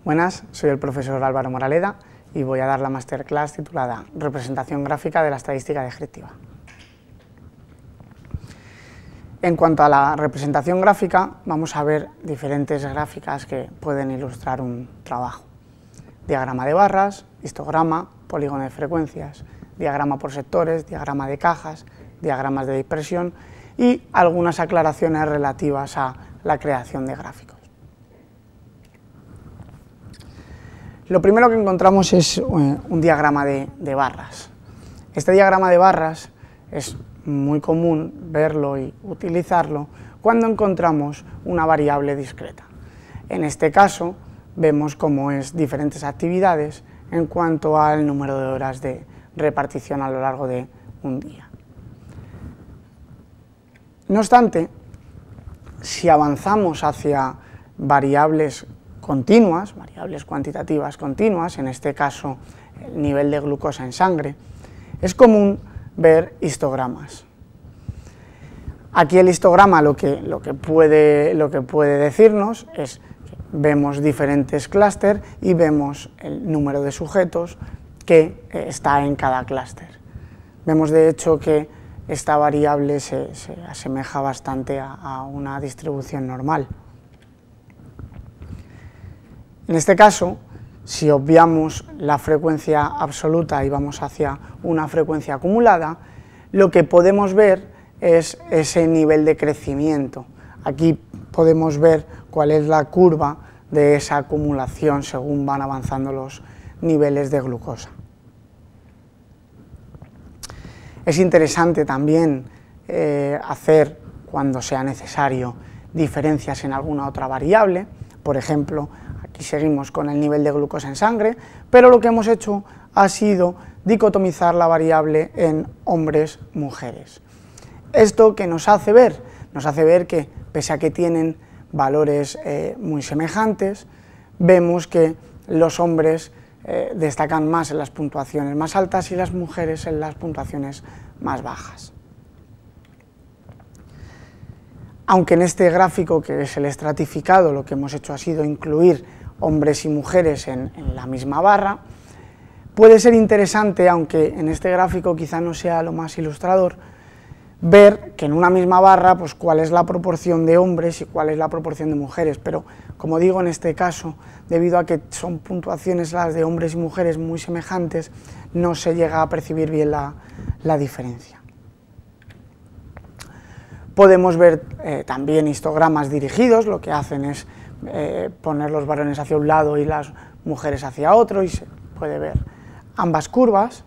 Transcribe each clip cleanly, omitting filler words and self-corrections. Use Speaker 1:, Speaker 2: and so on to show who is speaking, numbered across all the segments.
Speaker 1: Buenas, soy el profesor Álvaro Moraleda y voy a dar la masterclass titulada Representación gráfica de la estadística descriptiva. En cuanto a la representación gráfica, vamos a ver diferentes gráficas que pueden ilustrar un trabajo. Diagrama de barras, histograma, polígono de frecuencias, diagrama por sectores, diagrama de cajas, diagramas de dispersión y algunas aclaraciones relativas a la creación de gráficos. Lo primero que encontramos es un diagrama de barras. Este diagrama de barras es muy común verlo y utilizarlo cuando encontramos una variable discreta. En este caso vemos cómo es diferentes actividades en cuanto al número de horas de repartición a lo largo de un día. No obstante, si avanzamos hacia variables continuas, variables cuantitativas continuas, en este caso el nivel de glucosa en sangre, es común ver histogramas. Aquí el histograma lo que puede decirnos es que vemos diferentes clústeres y vemos el número de sujetos que está en cada clúster. Vemos de hecho que esta variable se asemeja bastante a una distribución normal. En este caso, si obviamos la frecuencia absoluta y vamos hacia una frecuencia acumulada, lo que podemos ver es ese nivel de crecimiento. Aquí podemos ver cuál es la curva de esa acumulación según van avanzando los niveles de glucosa. Es interesante también hacer, cuando sea necesario, diferencias en alguna otra variable. Por ejemplo, aquí seguimos con el nivel de glucosa en sangre, pero lo que hemos hecho ha sido dicotomizar la variable en hombres-mujeres. ¿Esto qué nos hace ver? Nos hace ver que, pese a que tienen valores muy semejantes, vemos que los hombres destacan más en las puntuaciones más altas y las mujeres en las puntuaciones más bajas. Aunque en este gráfico, que es el estratificado, lo que hemos hecho ha sido incluir hombres y mujeres en la misma barra, puede ser interesante, aunque en este gráfico quizá no sea lo más ilustrador, ver que en una misma barra pues cuál es la proporción de hombres y cuál es la proporción de mujeres, pero como digo, en este caso, debido a que son puntuaciones las de hombres y mujeres muy semejantes, no se llega a percibir bien la diferencia. Podemos ver también histogramas dirigidos, lo que hacen es poner los varones hacia un lado y las mujeres hacia otro, y se puede ver ambas curvas.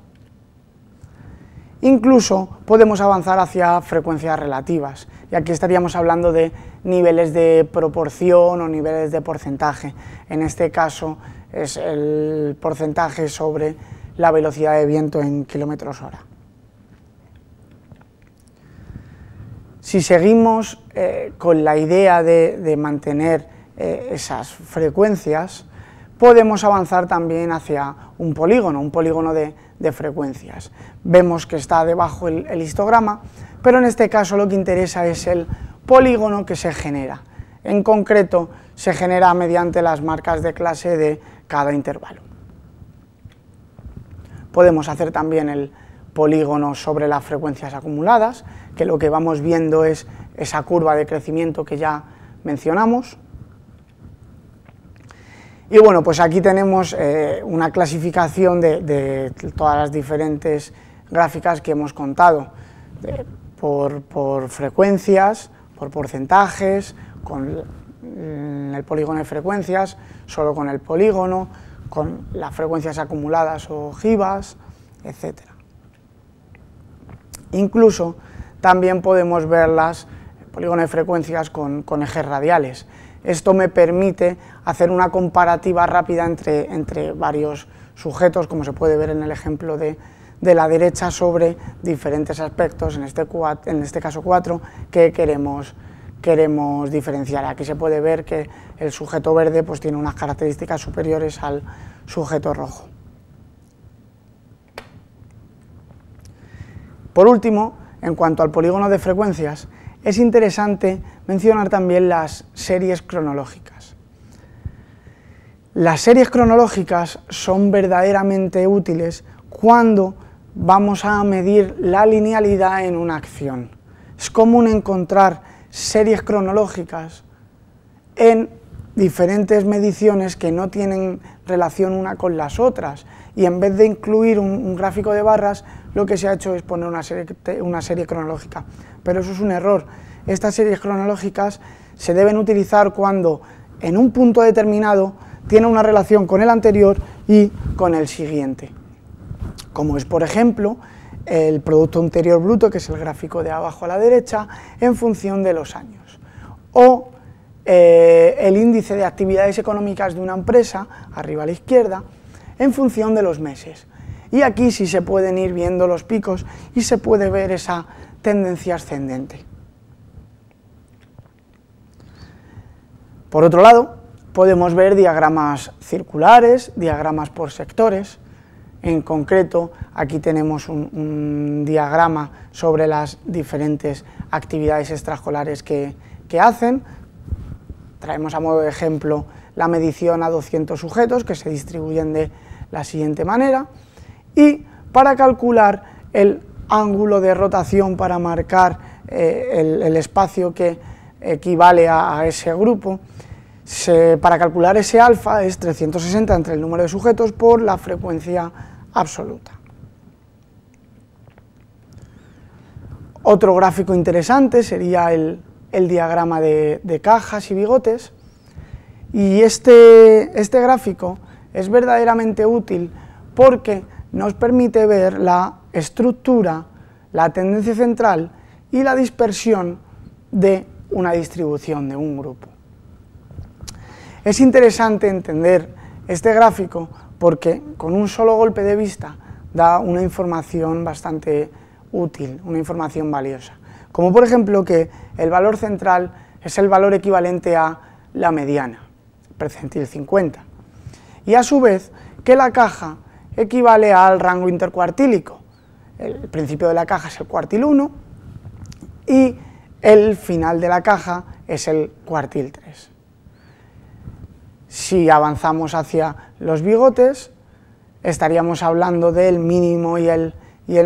Speaker 1: Incluso podemos avanzar hacia frecuencias relativas, y aquí estaríamos hablando de niveles de proporción o niveles de porcentaje. En este caso es el porcentaje sobre la velocidad de viento en km/h. Si seguimos con la idea de mantener esas frecuencias, podemos avanzar también hacia un polígono de frecuencias. Vemos que está debajo el histograma, pero en este caso lo que interesa es el polígono que se genera. En concreto, se genera mediante las marcas de clase de cada intervalo. Podemos hacer también el polígono sobre las frecuencias acumuladas, que lo que vamos viendo es esa curva de crecimiento que ya mencionamos. Y bueno, pues aquí tenemos una clasificación de todas las diferentes gráficas que hemos contado, por frecuencias, por porcentajes, con el polígono de frecuencias, solo con el polígono, con las frecuencias acumuladas o ojivas, etc. Incluso también podemos verlas, el polígono de frecuencias con ejes radiales. Esto me permite hacer una comparativa rápida entre varios sujetos, como se puede ver en el ejemplo de la derecha, sobre diferentes aspectos, en este caso 4, que queremos diferenciar. Aquí se puede ver que el sujeto verde pues tiene unas características superiores al sujeto rojo. Por último, en cuanto al polígono de frecuencias, es interesante mencionar también las series cronológicas. Las series cronológicas son verdaderamente útiles cuando vamos a medir la linealidad en una acción. Es común encontrar series cronológicas en diferentes mediciones que no tienen relación una con las otras, y en vez de incluir un gráfico de barras, lo que se ha hecho es poner una serie cronológica. Pero eso es un error. Estas series cronológicas se deben utilizar cuando en un punto determinado tiene una relación con el anterior y con el siguiente, como es, por ejemplo, el Producto Interior Bruto, que es el gráfico de abajo a la derecha, en función de los años, o el índice de actividades económicas de una empresa, arriba a la izquierda, en función de los meses. Y aquí sí se pueden ir viendo los picos y se puede ver esa tendencia ascendente. Por otro lado, podemos ver diagramas circulares, diagramas por sectores. En concreto, aquí tenemos un diagrama sobre las diferentes actividades extraescolares que hacen. Traemos a modo de ejemplo la medición a 200 sujetos, que se distribuyen de la siguiente manera, y para calcular el ángulo de rotación para marcar el espacio que equivale a ese grupo, para calcular ese alfa es 360 entre el número de sujetos por la frecuencia absoluta. Otro gráfico interesante sería el diagrama de cajas y bigotes, y este gráfico es verdaderamente útil porque nos permite ver la estructura, la tendencia central y la dispersión de una distribución, de un grupo. Es interesante entender este gráfico porque con un solo golpe de vista da una información bastante útil, una información valiosa, como por ejemplo que el valor central es el valor equivalente a la mediana, percentil 50, y a su vez que la caja equivale al rango intercuartílico. El principio de la caja es el cuartil 1 y el final de la caja es el cuartil 3. Si avanzamos hacia los bigotes, estaríamos hablando del mínimo y el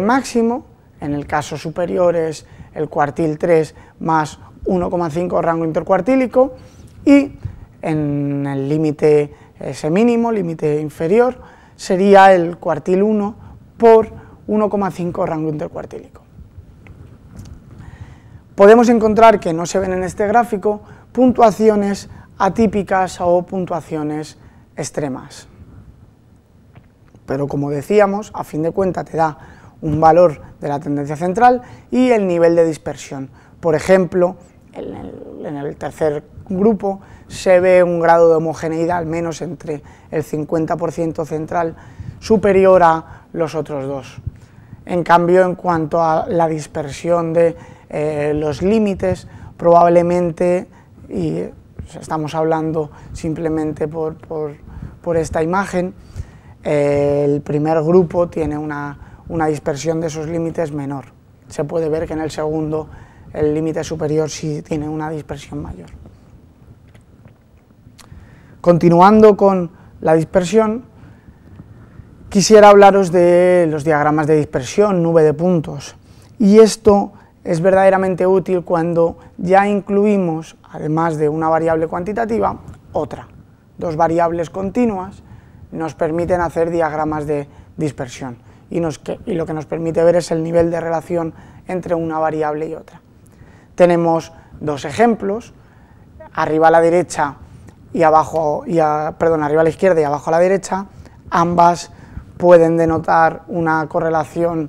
Speaker 1: máximo. En el caso superior es el cuartil 3 más 1,5 rango intercuartílico, y en el límite ese mínimo, límite inferior, sería el cuartil 1 por 1,5 rango intercuartílico. Podemos encontrar que no se ven en este gráfico puntuaciones atípicas o puntuaciones extremas. Pero como decíamos, a fin de cuentas te da un valor de la tendencia central y el nivel de dispersión. Por ejemplo, en el tercer grupo se ve un grado de homogeneidad al menos entre el 50% central superior a los otros dos. En cambio, en cuanto a la dispersión de los límites, probablemente, y estamos hablando simplemente por esta imagen, el primer grupo tiene una dispersión de esos límites menor. Se puede ver que en el segundo el límite superior sí tiene una dispersión mayor. Continuando con la dispersión, quisiera hablaros de los diagramas de dispersión, nube de puntos, y esto es verdaderamente útil cuando ya incluimos, además de una variable cuantitativa, otra. Dos variables continuas nos permiten hacer diagramas de dispersión, y lo que nos permite ver es el nivel de relación entre una variable y otra. Tenemos dos ejemplos, arriba a la derecha y abajo, arriba a la izquierda y abajo a la derecha. Ambas pueden denotar una correlación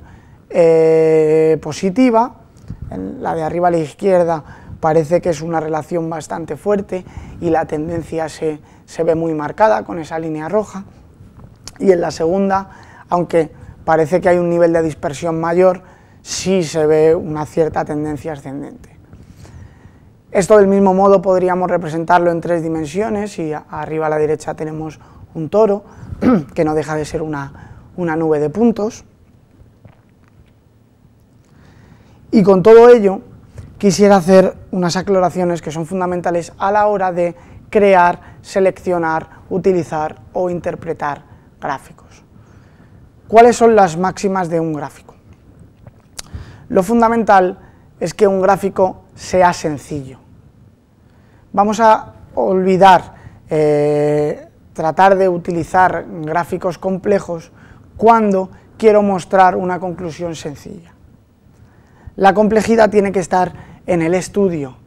Speaker 1: positiva. En la de arriba a la izquierda parece que es una relación bastante fuerte y la tendencia se ve muy marcada con esa línea roja, y en la segunda, aunque parece que hay un nivel de dispersión mayor, sí se ve una cierta tendencia ascendente. Esto del mismo modo podríamos representarlo en tres dimensiones, y arriba a la derecha tenemos un toro, que no deja de ser una nube de puntos. Y con todo ello, quisiera hacer unas aclaraciones que son fundamentales a la hora de crear seleccionar, utilizar o interpretar gráficos. ¿Cuáles son las máximas de un gráfico? Lo fundamental es que un gráfico sea sencillo. Vamos a olvidar tratar de utilizar gráficos complejos cuando quiero mostrar una conclusión sencilla. La complejidad tiene que estar en el estudio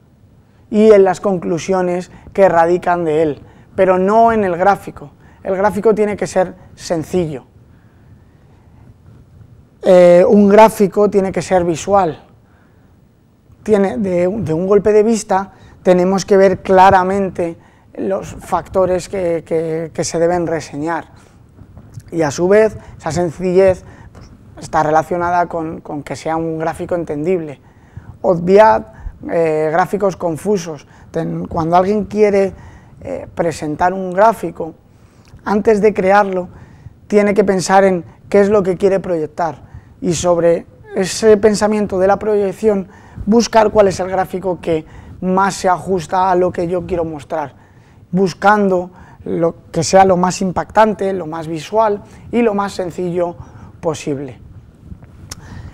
Speaker 1: y en las conclusiones que radican de él, pero no en el gráfico. El gráfico tiene que ser sencillo. Un gráfico tiene que ser visual. De un golpe de vista tenemos que ver claramente los factores que se deben reseñar. Y a su vez, esa sencillez está relacionada con que sea un gráfico entendible. Obviad gráficos confusos. Cuando alguien quiere presentar un gráfico, antes de crearlo, tiene que pensar en qué es lo que quiere proyectar y sobre ese pensamiento de la proyección buscar cuál es el gráfico que más se ajusta a lo que yo quiero mostrar, buscando lo que sea lo más impactante, lo más visual y lo más sencillo posible.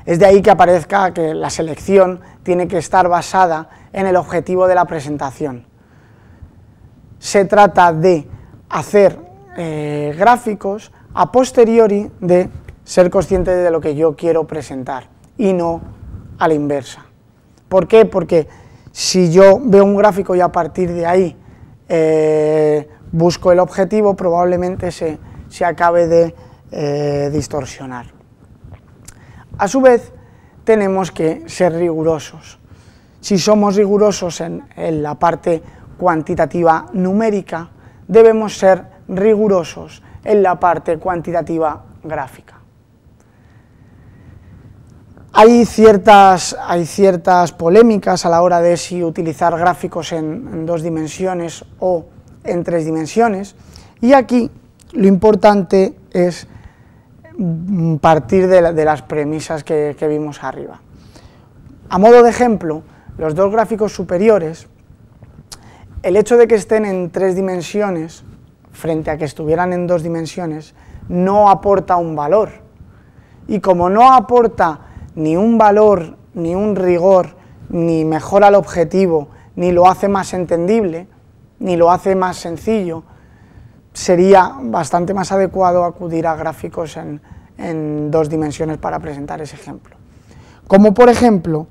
Speaker 1: Es de ahí que aparezca que la selección tiene que estar basada en el objetivo de la presentación. Se trata de hacer gráficos a posteriori de ser consciente de lo que yo quiero presentar y no a la inversa. ¿Por qué? Porque si yo veo un gráfico y a partir de ahí busco el objetivo, probablemente se acabe de distorsionar. A su vez, tenemos que ser rigurosos. Si somos rigurosos en la parte cuantitativa numérica, debemos ser rigurosos en la parte cuantitativa gráfica. Hay ciertas polémicas a la hora de si utilizar gráficos en 2 dimensiones o en 3 dimensiones, y aquí lo importante es partir de las premisas que vimos arriba. A modo de ejemplo, los 2 gráficos superiores, el hecho de que estén en 3 dimensiones frente a que estuvieran en 2 dimensiones no aporta un valor, y como no aporta ni un valor, ni un rigor, ni mejora el objetivo, ni lo hace más entendible, ni lo hace más sencillo, sería bastante más adecuado acudir a gráficos en 2 dimensiones para presentar ese ejemplo. Como por ejemplo,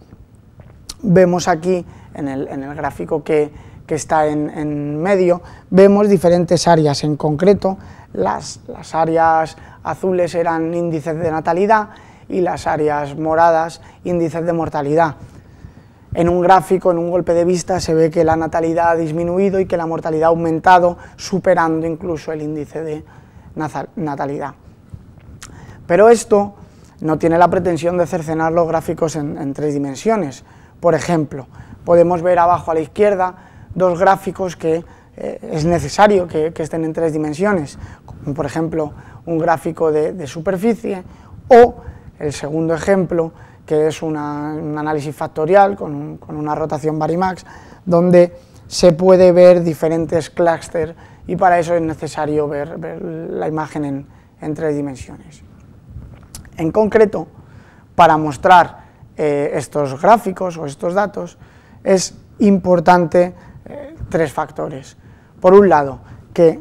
Speaker 1: vemos aquí en el gráfico que está en medio, vemos diferentes áreas. En concreto, las áreas azules eran índices de natalidad y las áreas moradas índices de mortalidad. En un gráfico, en un golpe de vista, se ve que la natalidad ha disminuido y que la mortalidad ha aumentado, superando incluso el índice de natalidad. Pero esto no tiene la pretensión de cercenar los gráficos en 3 dimensiones. Por ejemplo, podemos ver abajo a la izquierda 2 gráficos que es necesario que estén en 3 dimensiones, como por ejemplo un gráfico de superficie, o el segundo ejemplo, que es un análisis factorial con una rotación Varimax, donde se puede ver diferentes clústeres y para eso es necesario ver la imagen en 3 dimensiones. En concreto, para mostrar estos gráficos o estos datos, es importante 3 factores. Por un lado, que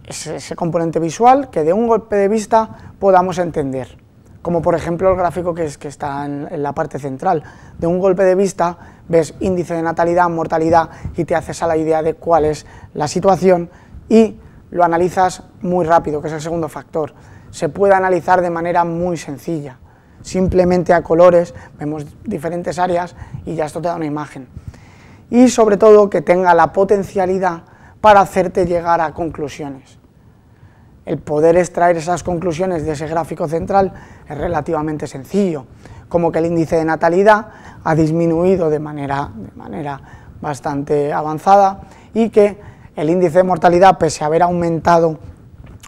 Speaker 1: ese componente visual, que de un golpe de vista podamos entender, como por ejemplo el gráfico que está en la parte central. De un golpe de vista ves índice de natalidad, mortalidad y te haces a la idea de cuál es la situación y lo analizas muy rápido, que es el segundo factor. Se puede analizar de manera muy sencilla, simplemente a colores, vemos diferentes áreas y ya esto te da una imagen. Y sobre todo que tenga la potencialidad para hacerte llegar a conclusiones. El poder extraer esas conclusiones de ese gráfico central es relativamente sencillo, como que el índice de natalidad ha disminuido de manera bastante avanzada y que el índice de mortalidad, pese a haber aumentado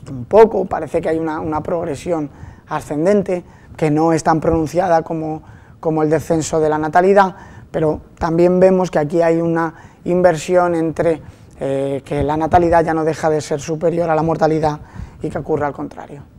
Speaker 1: un poco, parece que hay una progresión ascendente, que no es tan pronunciada como el descenso de la natalidad, pero también vemos que aquí hay una inversión entre que la natalidad ya no deja de ser superior a la mortalidad y que ocurra al contrario.